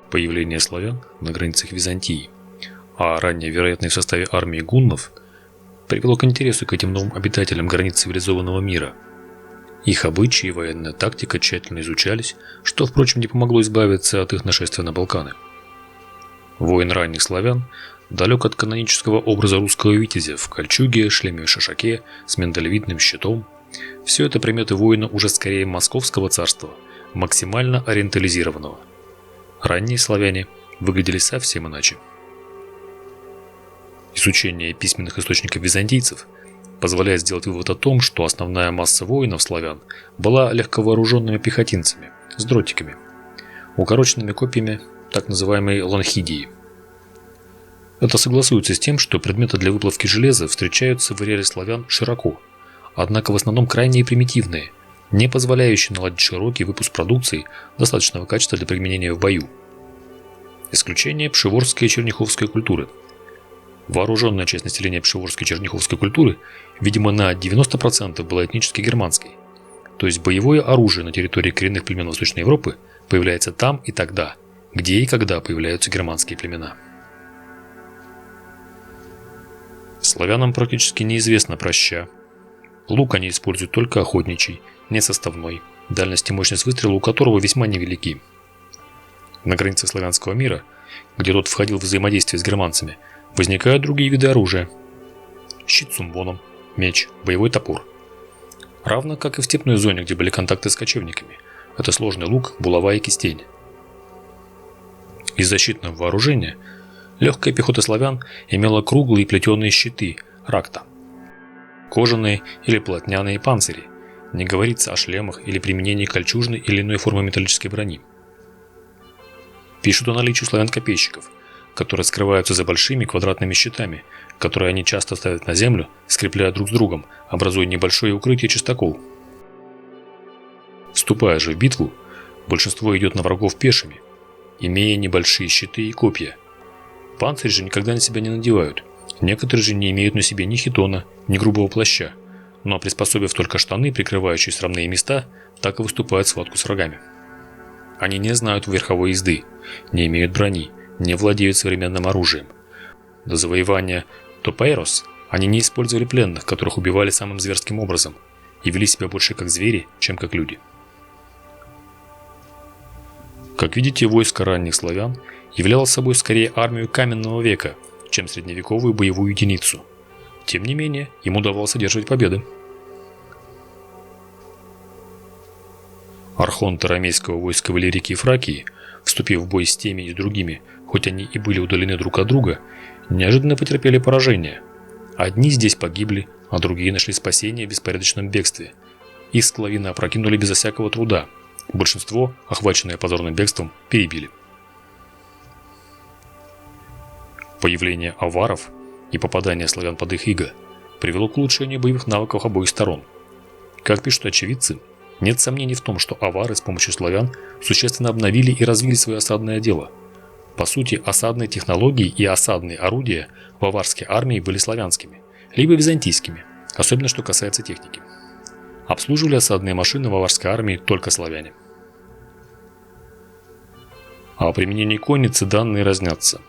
появление славян на границах Византии, а ранее, вероятно, в составе армии гуннов, привело к интересу к этим новым обитателям границ цивилизованного мира. Их обычаи и военная тактика тщательно изучались, что, впрочем, не помогло избавиться от их нашествия на Балканы. Воин ранних славян далек от канонического образа русского витязя в кольчуге, шлеме и шашаке, с миндалевидным щитом. Все это приметы воина уже скорее московского царства, максимально ориентализированного. Ранние славяне выглядели совсем иначе. Изучение письменных источников византийцев позволяет сделать вывод о том, что основная масса воинов славян была легковооруженными пехотинцами с дротиками, укороченными копьями, так называемой ланхидии. Это согласуется с тем, что предметы для выплавки железа встречаются в ареале славян широко, однако в основном крайне примитивные, не позволяющие наладить широкий выпуск продукции достаточного качества для применения в бою. Исключение пшеворской и черняховской культуры. Вооруженная часть населения пшеворской и черняховской культуры, видимо, на 90% была этнически германской, то есть боевое оружие на территории коренных племен Восточной Европы появляется там и тогда, где и когда появляются германские племена. Славянам практически неизвестно про ща. Лук они используют только охотничий, не составной, дальность и мощность выстрела у которого весьма невелики. На границе славянского мира, где тот входил в взаимодействие с германцами, возникают другие виды оружия. Щит с умбоном, меч, боевой топор. Равно как и в степной зоне, где были контакты с кочевниками. Это сложный лук, булава и кистень. Из защитного вооружения легкая пехота славян имела круглые плетеные щиты – ракта, кожаные или полотняные панцири, не говорится о шлемах или применении кольчужной или иной формы металлической брони. Пишут о наличии славян-копейщиков, которые скрываются за большими квадратными щитами, которые они часто ставят на землю, скрепляя друг с другом, образуя небольшое укрытие частокол. Вступая же в битву, большинство идет на врагов пешими, имея небольшие щиты и копья. Панцирь же никогда на себя не надевают. Некоторые же не имеют на себе ни хитона, ни грубого плаща, но приспособив только штаны, прикрывающие срамные места, так и выступают в схватку с врагами. Они не знают верховой езды, не имеют брони, не владеют современным оружием. До завоевания Топейрос они не использовали пленных, которых убивали самым зверским образом, и вели себя больше как звери, чем как люди. Как видите, войско ранних славян являло собой скорее армию каменного века, чем средневековую боевую единицу. Тем не менее, им удавалось одерживать победы. Архонты ромейского войска в Иллирии и Фракии, вступив в бой с теми и другими, хоть они и были удалены друг от друга, неожиданно потерпели поражение. Одни здесь погибли, а другие нашли спасение в беспорядочном бегстве. Их склавины опрокинули безо всякого труда. Большинство, охваченное позорным бегством, перебили. Появление аваров и попадание славян под их иго привело к улучшению боевых навыков обоих сторон. Как пишут очевидцы, нет сомнений в том, что авары с помощью славян существенно обновили и развили свое осадное дело. По сути, осадные технологии и осадные орудия в аварской армии были славянскими, либо византийскими, особенно что касается техники. Обслуживали осадные машины в аварской армии только славяне. А о применении конницы данные разнятся.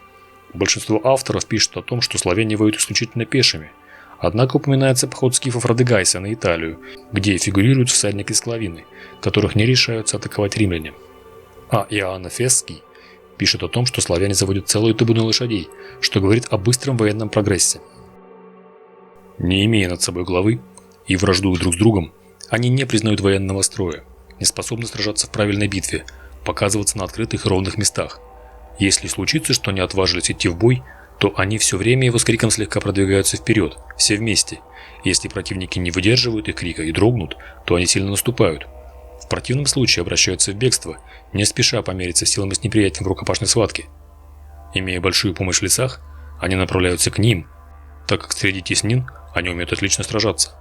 Большинство авторов пишут о том, что славяне воюют исключительно пешими, однако упоминается поход скифов Радегайса на Италию, где фигурируют всадники склавины, которых не решаются атаковать римляне. А Иоанн Эфесский пишет о том, что славяне заводят целую табуну лошадей, что говорит о быстром военном прогрессе. Не имея над собой главы и враждуя друг с другом, они не признают военного строя, не способны сражаться в правильной битве, показываться на открытых и ровных местах. Если случится, что они отважились идти в бой, то они все время его с криком слегка продвигаются вперед, все вместе. Если противники не выдерживают их крика и дрогнут, то они сильно наступают. В противном случае обращаются в бегство, не спеша помериться силами с неприятелем в рукопашной схватке. Имея большую помощь в лесах, они направляются к ним, так как среди теснин они умеют отлично сражаться.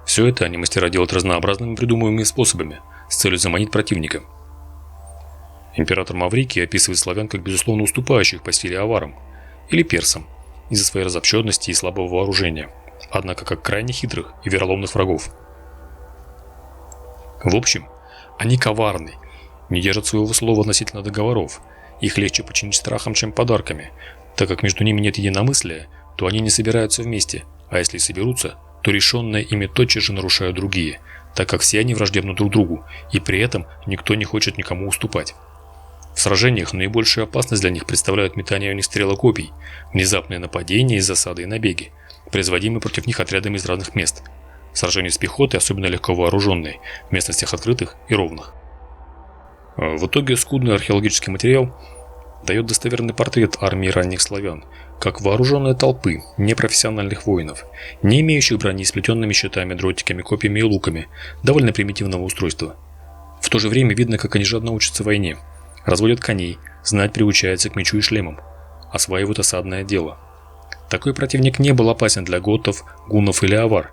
Все это они мастера делают разнообразными придумываемыми способами, с целью заманить противника. Император Маврикий описывает славян как безусловно уступающих по силе аварам или персам из-за своей разобщенности и слабого вооружения, однако как крайне хитрых и вероломных врагов. В общем, они коварны, не держат своего слова относительно договоров, Их легче починить страхом, чем подарками. Так как между ними нет единомыслия, то они не собираются вместе, а если соберутся, то решенное ими тотчас же нарушают другие, так как все они враждебны друг другу, и при этом никто не хочет никому уступать. В сражениях наибольшую опасность для них представляют метание у них стрел и копий, внезапные нападения из засады и набеги, производимые против них отрядами из разных мест. Сражения с пехотой, особенно легко вооруженной, в местностях открытых и ровных. В итоге скудный археологический материал дает достоверный портрет армии ранних славян, как вооруженной толпы непрофессиональных воинов, не имеющих брони с плетенными щитами, дротиками, копьями и луками, довольно примитивного устройства. В то же время видно, как они жадно учатся войне, разводят коней, знать приучаются к мечу и шлемам, осваивают осадное дело. Такой противник не был опасен для готов, гуннов или авар,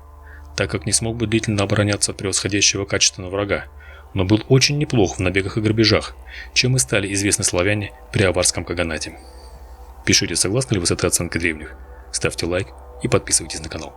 так как не смог бы длительно обороняться от превосходящего качественного врага, но был очень неплох в набегах и грабежах, чем и стали известны славяне при аварском каганате. Пишите, согласны ли вы с этой оценкой древних, ставьте лайк и подписывайтесь на канал.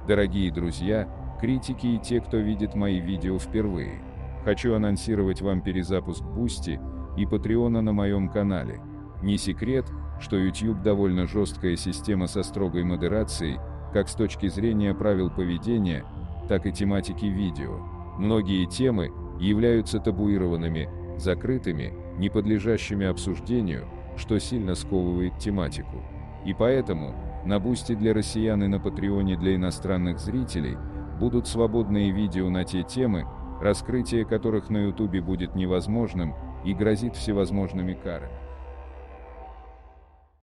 Дорогие друзья, критики и те, кто видит мои видео впервые, хочу анонсировать вам перезапуск Boosty и Patreon на моем канале. Не секрет, что YouTube довольно жесткая система со строгой модерацией, как с точки зрения правил поведения, так и тематики видео. Многие темы являются табуированными, закрытыми, не подлежащими обсуждению, что сильно сковывает тематику. И поэтому на Boosty для россиян и на Патреоне для иностранных зрителей будут свободные видео на те темы, раскрытие которых на YouTube будет невозможным и грозит всевозможными карами.